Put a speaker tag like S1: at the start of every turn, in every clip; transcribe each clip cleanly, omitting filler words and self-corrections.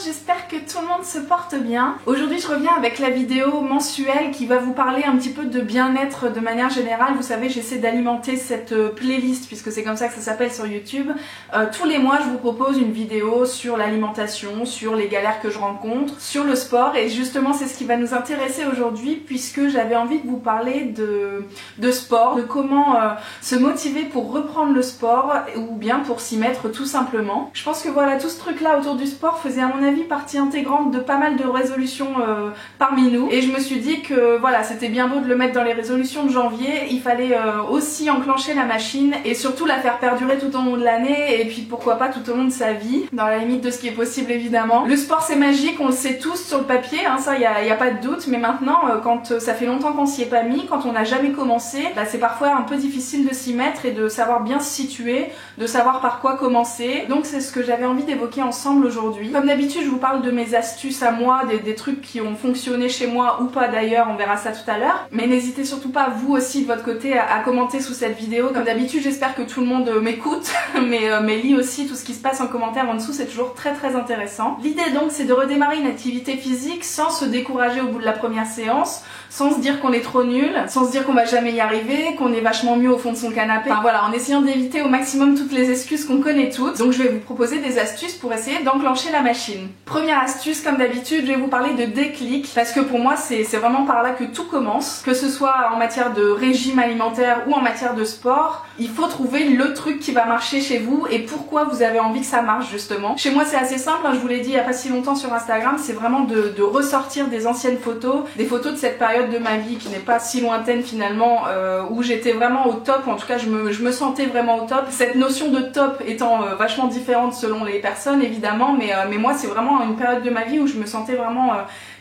S1: j'espère que tout le monde se porte bien. Aujourd'hui je reviens avec la vidéo mensuelle qui va vous parler un petit peu de bien-être de manière générale. Vous savez, j'essaie d'alimenter cette playlist puisque c'est comme ça que ça s'appelle sur YouTube. Tous les mois je vous propose une vidéo sur l'alimentation, sur les galères que je rencontre, sur le sport, et justement c'est ce qui va nous intéresser aujourd'hui puisque j'avais envie de vous parler de sport, de comment se motiver pour reprendre le sport ou bien pour s'y mettre tout simplement. Je pense que voilà, tout ce truc là autour du sport faisait à mon avis partie intégrante de pas mal de résolutions parmi nous, et je me suis dit que voilà, c'était bien beau de le mettre dans les résolutions de janvier, il fallait aussi enclencher la machine et surtout la faire perdurer tout au long de l'année, et puis pourquoi pas tout au long de sa vie, dans la limite de ce qui est possible évidemment. Le sport c'est magique, on le sait tous sur le papier, hein, ça y a pas de doute, mais maintenant quand ça fait longtemps qu'on s'y est pas mis, quand on n'a jamais commencé, bah, c'est parfois un peu difficile de s'y mettre et de savoir bien se situer, de savoir par quoi commencer. Donc c'est ce que j'avais envie d'évoquer ensemble aujourd'hui. Comme d'habitude je vous parle de mes astuces à moi, des trucs qui ont fonctionné chez moi ou pas d'ailleurs, on verra ça tout à l'heure. Mais n'hésitez surtout pas vous aussi de votre côté à commenter sous cette vidéo. Comme d'habitude j'espère que tout le monde m'écoute, mais lit aussi tout ce qui se passe en commentaire en dessous, c'est toujours très intéressant. L'idée donc c'est de redémarrer une activité physique sans se décourager au bout de la première séance, sans se dire qu'on est trop nul, sans se dire qu'on va jamais y arriver, qu'on est vachement mieux au fond de son canapé. Enfin voilà, en essayant d'éviter au maximum toutes les excuses qu'on connaît toutes. Donc je vais vous proposer des astuces pour essayer d'enclencher la machine. Première astuce, comme d'habitude, je vais vous parler de déclic, parce que pour moi c'est vraiment par là que tout commence. Que ce soit en matière de régime alimentaire ou en matière de sport, il faut trouver le truc qui va marcher chez vous et pourquoi vous avez envie que ça marche justement. Chez moi c'est assez simple, hein, je vous l'ai dit il y a pas si longtemps sur Instagram, c'est vraiment de ressortir des anciennes photos, des photos de cette période de ma vie qui n'est pas si lointaine finalement, où j'étais vraiment au top, en tout cas je me sentais vraiment au top. Cette notion de top étant vachement différente selon les personnes évidemment, mais moi c'est vraiment une période de ma vie où je me sentais vraiment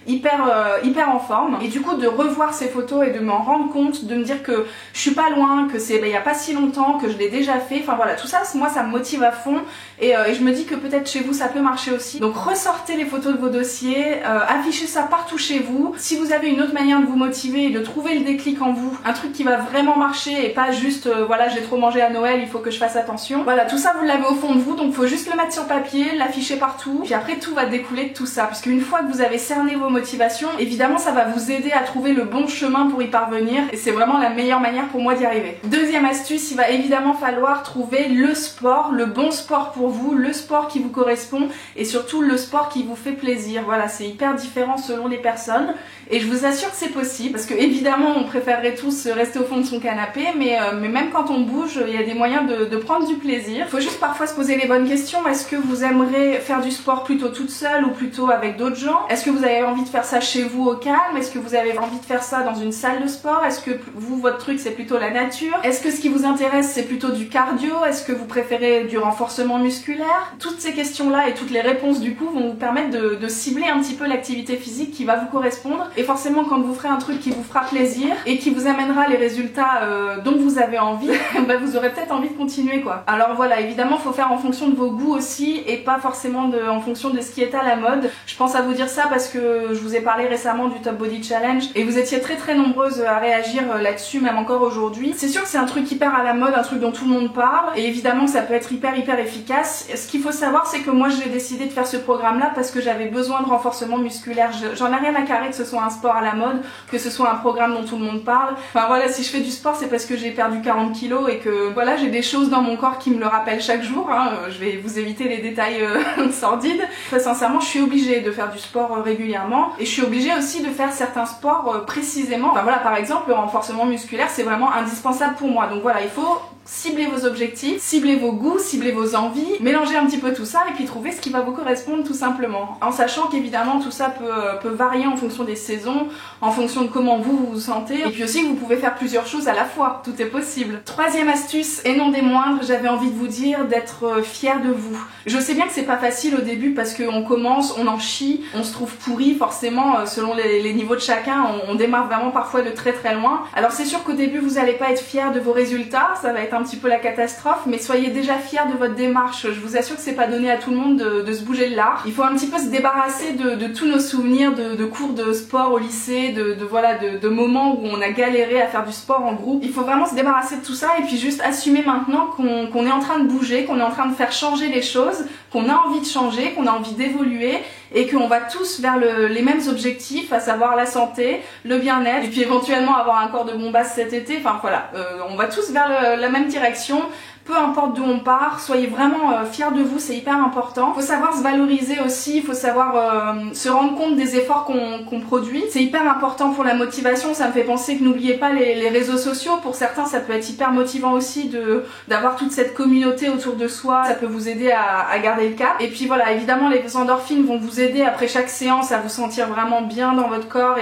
S1: hyper en forme, et du coup de revoir ces photos et de m'en rendre compte, de me dire que je suis pas loin, que c'est il y a pas si longtemps, que je l'ai déjà fait, enfin voilà, tout ça moi ça me motive à fond, et je me dis que peut-être chez vous ça peut marcher aussi. Donc ressortez les photos de vos dossiers, affichez ça partout chez vous. Si vous avez une autre manière de vous motiver et de trouver le déclic en vous, un truc qui va vraiment marcher et pas juste voilà, j'ai trop mangé à Noël, il faut que je fasse attention, voilà, tout ça vous l'avez au fond de vous, donc faut juste le mettre sur papier, l'afficher partout, puis après tout va découler de tout ça, puisque une fois que vous avez cerné vos motivation, évidemment ça va vous aider à trouver le bon chemin pour y parvenir, et c'est vraiment la meilleure manière pour moi d'y arriver. Deuxième astuce, il va évidemment falloir trouver le sport, le bon sport pour vous, le sport qui vous correspond et surtout le sport qui vous fait plaisir. Voilà, c'est hyper différent selon les personnes et je vous assure que c'est possible, parce que évidemment on préférerait tous rester au fond de son canapé, mais même quand on bouge il y a des moyens de prendre du plaisir. Il faut juste parfois se poser les bonnes questions. Est-ce que vous aimeriez faire du sport plutôt toute seule ou plutôt avec d'autres gens? Est-ce que vous avez envie de faire ça chez vous au calme? Est-ce que vous avez envie de faire ça dans une salle de sport? Est-ce que vous, votre truc c'est plutôt la nature? Est-ce que ce qui vous intéresse c'est plutôt du cardio? Est-ce que vous préférez du renforcement musculaire? Toutes ces questions là et toutes les réponses du coup vont vous permettre de cibler un petit peu l'activité physique qui va vous correspondre, et forcément quand vous ferez un truc qui vous fera plaisir et qui vous amènera les résultats dont vous avez envie, bah, vous aurez peut-être envie de continuer quoi. Alors voilà, évidemment faut faire en fonction de vos goûts aussi et pas forcément en fonction de ce qui est à la mode. Je pense à vous dire ça parce que je vous ai parlé récemment du Top Body Challenge et vous étiez très nombreuses à réagir là-dessus, même encore aujourd'hui. C'est sûr que c'est un truc hyper à la mode, un truc dont tout le monde parle, et évidemment que ça peut être hyper efficace. Ce qu'il faut savoir c'est que moi j'ai décidé de faire ce programme là parce que j'avais besoin de renforcement musculaire. J'en ai rien à carrer que ce soit un sport à la mode, que ce soit un programme dont tout le monde parle. Enfin voilà, si je fais du sport c'est parce que j'ai perdu 40 kilos et que voilà, j'ai des choses dans mon corps qui me le rappellent chaque jour, hein. Je vais vous éviter les détails sordides. Très sincèrement je suis obligée de faire du sport régulièrement, et je suis obligée aussi de faire certains sports précisément. Enfin voilà, par exemple le renforcement musculaire c'est vraiment indispensable pour moi, donc voilà, il faut cibler vos objectifs, cibler vos goûts, cibler vos envies, mélanger un petit peu tout ça et puis trouver ce qui va vous correspondre tout simplement. En sachant qu'évidemment tout ça peut varier en fonction des saisons, en fonction de comment vous vous sentez, et puis aussi vous pouvez faire plusieurs choses à la fois, tout est possible. Troisième astuce et non des moindres, j'avais envie de vous dire d'être fier de vous. Je sais bien que c'est pas facile au début parce qu'on commence, on en chie, on se trouve pourri forcément selon les niveaux de chacun, on démarre vraiment parfois de très loin. Alors c'est sûr qu'au début vous allez pas être fier de vos résultats, ça va être un petit peu la catastrophe, mais soyez déjà fiers de votre démarche. Je vous assure que c'est pas donné à tout le monde de se bouger de là. Il faut un petit peu se débarrasser de tous nos souvenirs de cours de sport au lycée, de moments où on a galéré à faire du sport en groupe. Il faut vraiment se débarrasser de tout ça et puis juste assumer maintenant qu'on est en train de bouger, qu'on est en train de faire changer les choses, qu'on a envie de changer, qu'on a envie d'évoluer et qu'on va tous vers les mêmes objectifs, à savoir la santé, le bien-être et puis éventuellement avoir un corps de bombasse cet été. Enfin voilà, on va tous vers la même direction. Peu importe d'où on part, soyez vraiment fiers de vous, c'est hyper important. Faut savoir se valoriser aussi, faut savoir se rendre compte des efforts qu'on produit. C'est hyper important pour la motivation, ça me fait penser que n'oubliez pas les réseaux sociaux. Pour certains, ça peut être hyper motivant aussi d'avoir toute cette communauté autour de soi. Ça peut vous aider à garder le cap. Et puis voilà, évidemment, les endorphines vont vous aider après chaque séance à vous sentir vraiment bien dans votre corps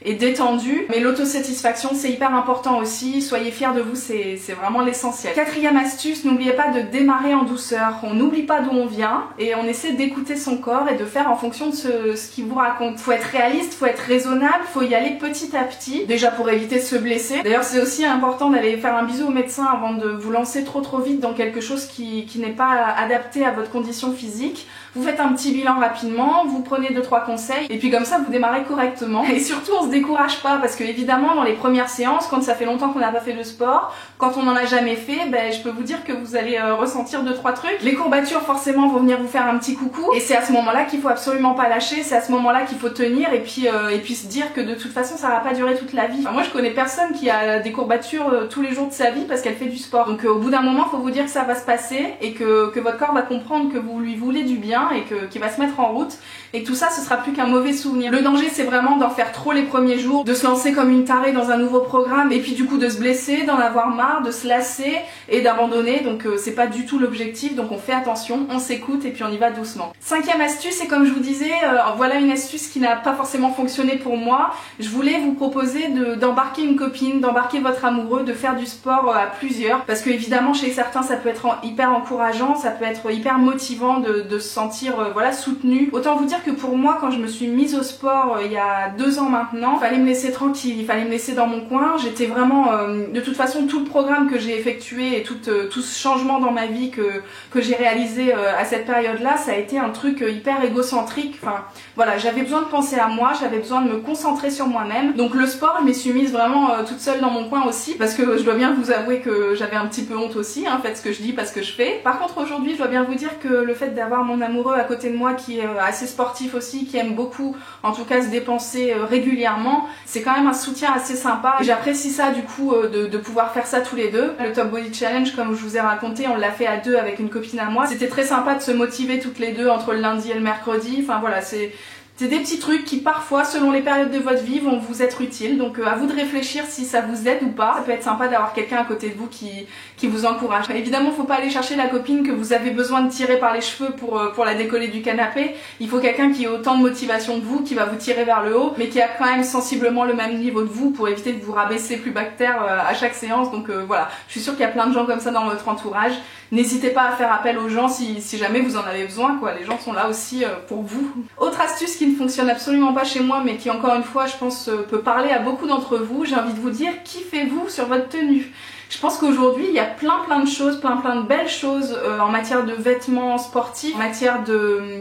S1: et détendu. Mais l'autosatisfaction, c'est hyper important aussi. Soyez fiers de vous, c'est vraiment l'essentiel. Quatrième astuce, n'oubliez pas de démarrer en douceur. On n'oublie pas d'où on vient et on essaie d'écouter son corps et de faire en fonction de ce qu'il vous raconte. Faut être réaliste, faut être raisonnable, faut y aller petit à petit, déjà pour éviter de se blesser. D'ailleurs, c'est aussi important d'aller faire un bisou au médecin avant de vous lancer trop vite dans quelque chose qui n'est pas adapté à votre condition physique. Vous faites un petit bilan rapidement, vous prenez 2-3 conseils et puis comme ça vous démarrez correctement. Et surtout on se décourage pas parce que évidemment dans les premières séances, quand ça fait longtemps qu'on n'a pas fait de sport, quand on n'en a jamais fait, ben je peux vous dire que vous allez ressentir 2-3 trucs. Les courbatures forcément vont venir vous faire un petit coucou et c'est à ce moment-là qu'il faut absolument pas lâcher, c'est à ce moment-là qu'il faut tenir et puis se dire que de toute façon ça va pas durer toute la vie. Enfin, moi je connais personne qui a des courbatures tous les jours de sa vie parce qu'elle fait du sport. Donc au bout d'un moment faut vous dire que ça va se passer et que votre corps va comprendre que vous lui voulez du bien et qu'il va se mettre en route et que tout ça ce sera plus qu'un mauvais souvenir. Le danger c'est vraiment d'en faire trop les premiers jours, de se lancer comme une tarée dans un nouveau programme et puis du coup de se blesser, d'en avoir marre, de se lasser et d'abandonner. Donc c'est pas du tout l'objectif, donc on fait attention, on s'écoute et puis on y va doucement. Cinquième astuce, et comme je vous disais, voilà une astuce qui n'a pas forcément fonctionné pour moi. Je voulais vous proposer d'embarquer une copine, d'embarquer votre amoureux, de faire du sport à plusieurs parce que évidemment chez certains ça peut être hyper encourageant, ça peut être hyper motivant de se sentir voilà soutenu. Autant vous dire que pour moi quand je me suis mise au sport il y a 2 ans maintenant, il fallait me laisser tranquille, il fallait me laisser dans mon coin. J'étais vraiment de toute façon tout le programme que j'ai effectué et tout ce changement dans ma vie que j'ai réalisé à cette période là, ça a été un truc hyper égocentrique. Enfin voilà, j'avais besoin de penser à moi, j'avais besoin de me concentrer sur moi-même. Donc le sport, je m'y suis mise vraiment toute seule dans mon coin aussi parce que je dois bien vous avouer que j'avais un petit peu honte aussi, hein, faites ce que je dis, pas ce que je fais. Par contre aujourd'hui je dois bien vous dire que le fait d'avoir mon amoureux à côté de moi qui est assez sportif aussi, qui aime beaucoup en tout cas se dépenser régulièrement, c'est quand même un soutien assez sympa et j'apprécie ça du coup de pouvoir faire ça tous les deux. Le Top Body Challenge, comme je vous ai raconté, on l'a fait à 2 avec une copine à moi. C'était très sympa de se motiver toutes les deux entre le lundi et le mercredi. Enfin voilà, c'est des petits trucs qui parfois, selon les périodes de votre vie, vont vous être utiles. Donc à vous de réfléchir si ça vous aide ou pas. Ça peut être sympa d'avoir quelqu'un à côté de vous qui vous encourage. Évidemment, faut pas aller chercher la copine que vous avez besoin de tirer par les cheveux pour la décoller du canapé. Il faut quelqu'un qui ait autant de motivation que vous, qui va vous tirer vers le haut, mais qui a quand même sensiblement le même niveau de vous pour éviter de vous rabaisser plus bas que terre à chaque séance. Donc voilà, je suis sûre qu'il y a plein de gens comme ça dans votre entourage. N'hésitez pas à faire appel aux gens si jamais vous en avez besoin, quoi. Les gens sont là aussi pour vous. Autre astuce qui ne fonctionne absolument pas chez moi, mais qui encore une fois, je pense, peut parler à beaucoup d'entre vous, j'ai envie de vous dire, kiffez-vous sur votre tenue. Je pense qu'aujourd'hui, il y a plein de choses, plein de belles choses en matière de vêtements sportifs, en matière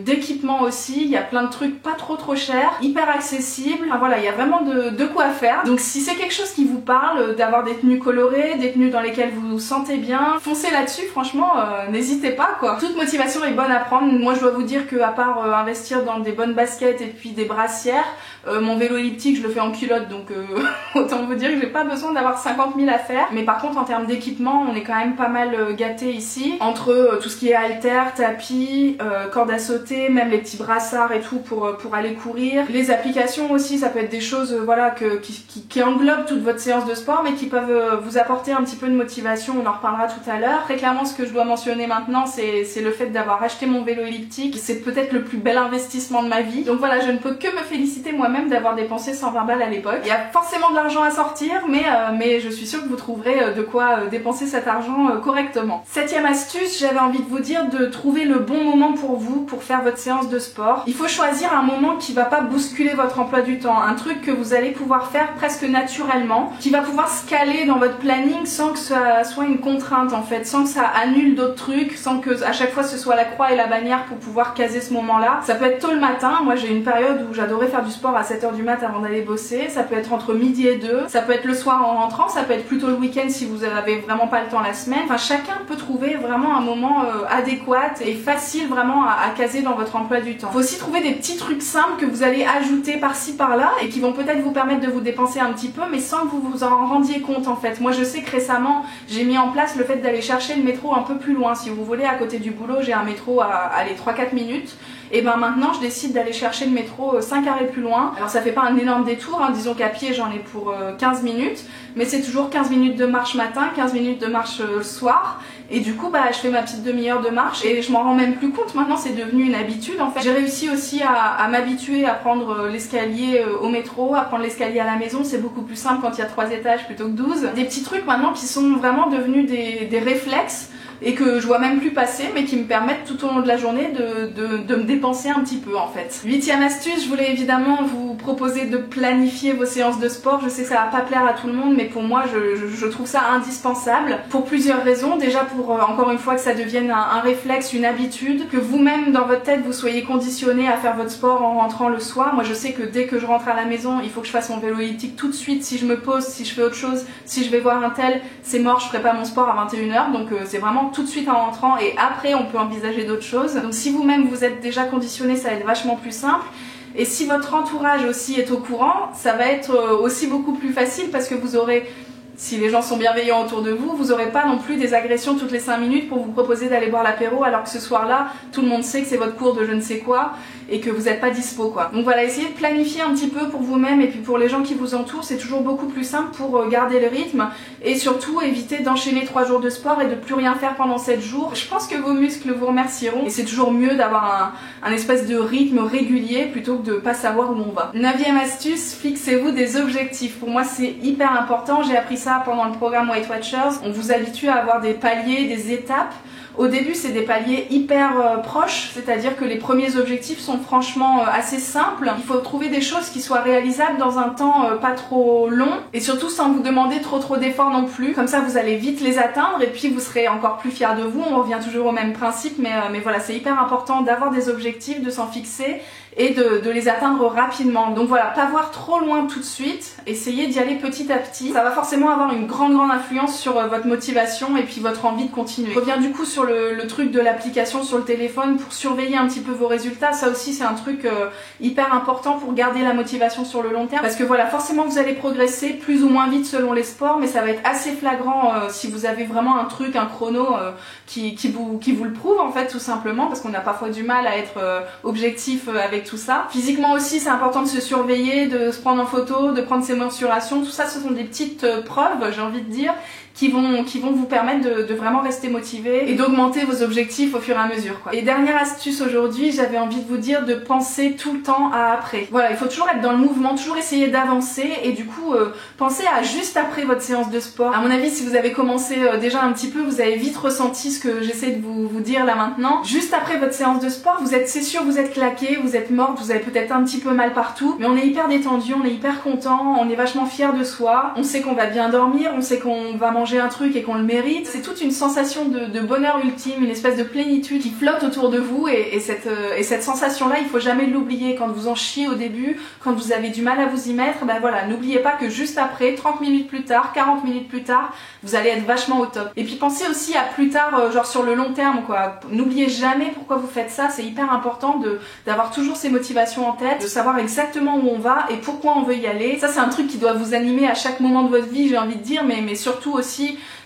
S1: d'équipement aussi. Il y a plein de trucs pas trop chers, hyper accessibles. Enfin voilà, il y a vraiment de quoi faire. Donc si c'est quelque chose qui vous parle, d'avoir des tenues colorées, des tenues dans lesquelles vous vous sentez bien, foncez là-dessus, franchement, n'hésitez pas quoi. Toute motivation est bonne à prendre. Moi je dois vous dire que à part investir dans des bonnes baskets et puis des brassières, mon vélo elliptique je le fais en culotte, donc autant vous dire que j'ai pas besoin d'avoir 50 000 à faire. Mais par contre en termes d'équipement, on est quand même pas mal gâté ici. Entre tout ce qui est haltères, tapis, corde à sauter, même les petits brassards et tout pour aller courir. Les applications aussi, ça peut être des choses voilà qui englobent toute votre séance de sport mais qui peuvent vous apporter un petit peu de motivation, on en reparlera tout à l'heure. Très clairement ce que je dois mentionner maintenant c'est le fait d'avoir acheté mon vélo elliptique. C'est peut-être le plus bel investissement de ma vie. Donc voilà, je ne peux que me féliciter moi-même d'avoir dépensé 120 balles à l'époque. Il y a forcément de l'argent à sortir mais je suis sûre que vous trouverez de quoi dépenser cet argent correctement. Septième astuce, j'avais envie de vous dire de trouver le bon moment pour vous pour faire votre séance de sport. Il faut choisir un moment qui va pas bousculer votre emploi du temps, un truc que vous allez pouvoir faire presque naturellement, qui va pouvoir se caler dans votre planning sans que ça soit une contrainte en fait, sans que ça annule d'autres trucs, sans que à chaque fois ce soit la croix et la bannière pour pouvoir caser ce moment-là. Ça peut être tôt le matin, moi j'ai une période où j'adorais faire du sport à 7h du mat avant d'aller bosser, ça peut être entre midi et 2, ça peut être le soir en rentrant, ça peut être plutôt le week-end si vous vous n'avez vraiment pas le temps la semaine. Enfin, chacun peut trouver vraiment un moment adéquat et facile vraiment à caser dans votre emploi du temps. Faut aussi trouver des petits trucs simples que vous allez ajouter par-ci par-là et qui vont peut-être vous permettre de vous dépenser un petit peu, mais sans que vous vous en rendiez compte en fait. Moi je sais que récemment j'ai mis en place le fait d'aller chercher le métro un peu plus loin. Si vous voulez, à côté du boulot j'ai un métro à 3-4 minutes. Et ben maintenant je décide d'aller chercher le métro 5 arrêts plus loin. Alors ça fait pas un énorme détour, hein. Disons qu'à pied j'en ai pour 15 minutes, mais c'est toujours 15 minutes de marche matin, 15 minutes de marche soir. Et du coup je fais ma petite demi-heure de marche et je m'en rends même plus compte, maintenant c'est devenu une habitude en fait. J'ai réussi aussi à m'habituer à prendre l'escalier au métro, à prendre l'escalier à la maison, c'est beaucoup plus simple quand il y a 3 étages plutôt que 12. Des petits trucs maintenant qui sont vraiment devenus des réflexes et que je vois même plus passer, mais qui me permettent tout au long de la journée de me dépenser un petit peu en fait. 8e astuce, je voulais évidemment vous proposer de planifier vos séances de sport. Je sais que ça va pas plaire à tout le monde, mais pour moi je trouve ça indispensable pour plusieurs raisons. Déjà pour encore une fois que ça devienne un réflexe, une habitude, que vous-même dans votre tête vous soyez conditionné à faire votre sport en rentrant le soir. Moi je sais que dès que je rentre à la maison, il faut que je fasse mon vélo elliptique tout de suite. Si je me pose, si je fais autre chose, si je vais voir un tel, c'est mort, je ferai pas mon sport à 21h, donc c'est vraiment tout de suite en rentrant et après on peut envisager d'autres choses. Donc si vous-même vous êtes déjà conditionné, ça va être vachement plus simple. Et si votre entourage aussi est au courant, ça va être aussi beaucoup plus facile parce que vous aurez, si les gens sont bienveillants autour de vous, vous n'aurez pas non plus des agressions toutes les 5 minutes pour vous proposer d'aller boire l'apéro alors que ce soir-là, tout le monde sait que c'est votre cours de je ne sais quoi et que vous n'êtes pas dispo quoi. Donc voilà, essayez de planifier un petit peu pour vous-même et puis pour les gens qui vous entourent, c'est toujours beaucoup plus simple pour garder le rythme et surtout éviter d'enchaîner 3 jours de sport et de plus rien faire pendant 7 jours. Je pense que vos muscles vous remercieront et c'est toujours mieux d'avoir un espèce de rythme régulier plutôt que de pas savoir où on va. 9e astuce, fixez-vous des objectifs. Pour moi c'est hyper important, j'ai appris ça pendant le programme Weight Watchers. On vous habitue à avoir des paliers, des étapes. Au début, c'est des paliers hyper proches, c'est-à-dire que les premiers objectifs sont franchement assez simples. Il faut trouver des choses qui soient réalisables dans un temps pas trop long et surtout sans vous demander trop d'efforts non plus. Comme ça, vous allez vite les atteindre et puis vous serez encore plus fiers de vous. On revient toujours au même principe, mais voilà, c'est hyper important d'avoir des objectifs, de s'en fixer et de les atteindre rapidement. Donc voilà, pas voir trop loin tout de suite, essayez d'y aller petit à petit. Ça va forcément avoir une grande influence sur votre motivation et puis votre envie de continuer. Je reviens du coup sur le truc de l'application sur le téléphone pour surveiller un petit peu vos résultats. Ça aussi c'est un truc hyper important pour garder la motivation sur le long terme. Parce que voilà, forcément vous allez progresser plus ou moins vite selon les sports, mais ça va être assez flagrant si vous avez vraiment un truc, un chrono qui vous le prouve en fait tout simplement, parce qu'on a parfois du mal à être objectif avec tout ça. Physiquement aussi c'est important de se surveiller, de se prendre en photo, de prendre ses mensurations, tout ça ce sont des petites preuves, j'ai envie de dire, qui vont vous permettre de vraiment rester motivé et d'augmenter vos objectifs au fur et à mesure quoi. Et dernière astuce aujourd'hui, j'avais envie de vous dire de penser tout le temps à après. Voilà, il faut toujours être dans le mouvement, toujours essayer d'avancer et du coup pensez à juste après votre séance de sport. À mon avis, si vous avez commencé déjà un petit peu, vous avez vite ressenti ce que j'essaie de vous dire là maintenant. Juste après votre séance de sport, c'est sûr vous êtes claqué, vous êtes morte, vous avez peut-être un petit peu mal partout, mais on est hyper détendu, on est hyper content, on est vachement fier de soi, on sait qu'on va bien dormir, on sait qu'on va manger un truc et qu'on le mérite. C'est toute une sensation de bonheur ultime, une espèce de plénitude qui flotte autour de vous et cette sensation là il faut jamais l'oublier. Quand vous en chiez au début, quand vous avez du mal à vous y mettre, ben voilà, n'oubliez pas que juste après, 30 minutes plus tard, 40 minutes plus tard, vous allez être vachement au top. Et puis pensez aussi à plus tard, genre sur le long terme quoi. N'oubliez jamais pourquoi vous faites ça, c'est hyper important d'avoir toujours ces motivations en tête, de savoir exactement où on va et pourquoi on veut y aller. Ça c'est un truc qui doit vous animer à chaque moment de votre vie, j'ai envie de dire, mais surtout aussi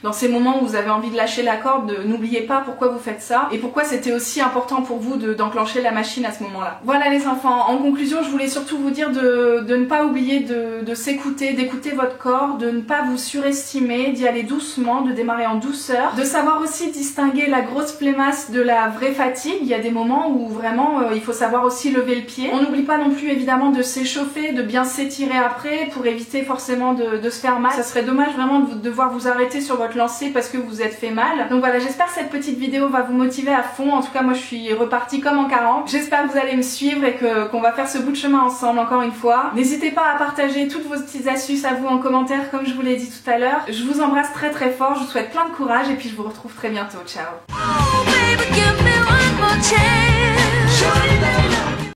S1: dans ces moments où vous avez envie de lâcher la corde, n'oubliez pas pourquoi vous faites ça et pourquoi c'était aussi important pour vous d'enclencher la machine à ce moment-là. Voilà les enfants, en conclusion je voulais surtout vous dire de ne pas oublier de s'écouter, d'écouter votre corps, de ne pas vous surestimer, d'y aller doucement, de démarrer en douceur, de savoir aussi distinguer la grosse flemmasse de la vraie fatigue. Il y a des moments où vraiment il faut savoir aussi lever le pied. On n'oublie pas non plus évidemment de s'échauffer, de bien s'étirer après pour éviter forcément de se faire mal. Ça serait dommage vraiment de devoir vous arrêter sur votre lancée parce que vous êtes fait mal. Donc voilà, j'espère que cette petite vidéo va vous motiver à fond. En tout cas moi je suis repartie comme en 40. J'espère que vous allez me suivre et qu'on va faire ce bout de chemin ensemble encore une fois. N'hésitez pas à partager toutes vos petites astuces à vous en commentaire comme je vous l'ai dit tout à l'heure. Je vous embrasse très fort, je vous souhaite plein de courage et puis je vous retrouve très bientôt. Ciao. Oh, baby, give me one more chance.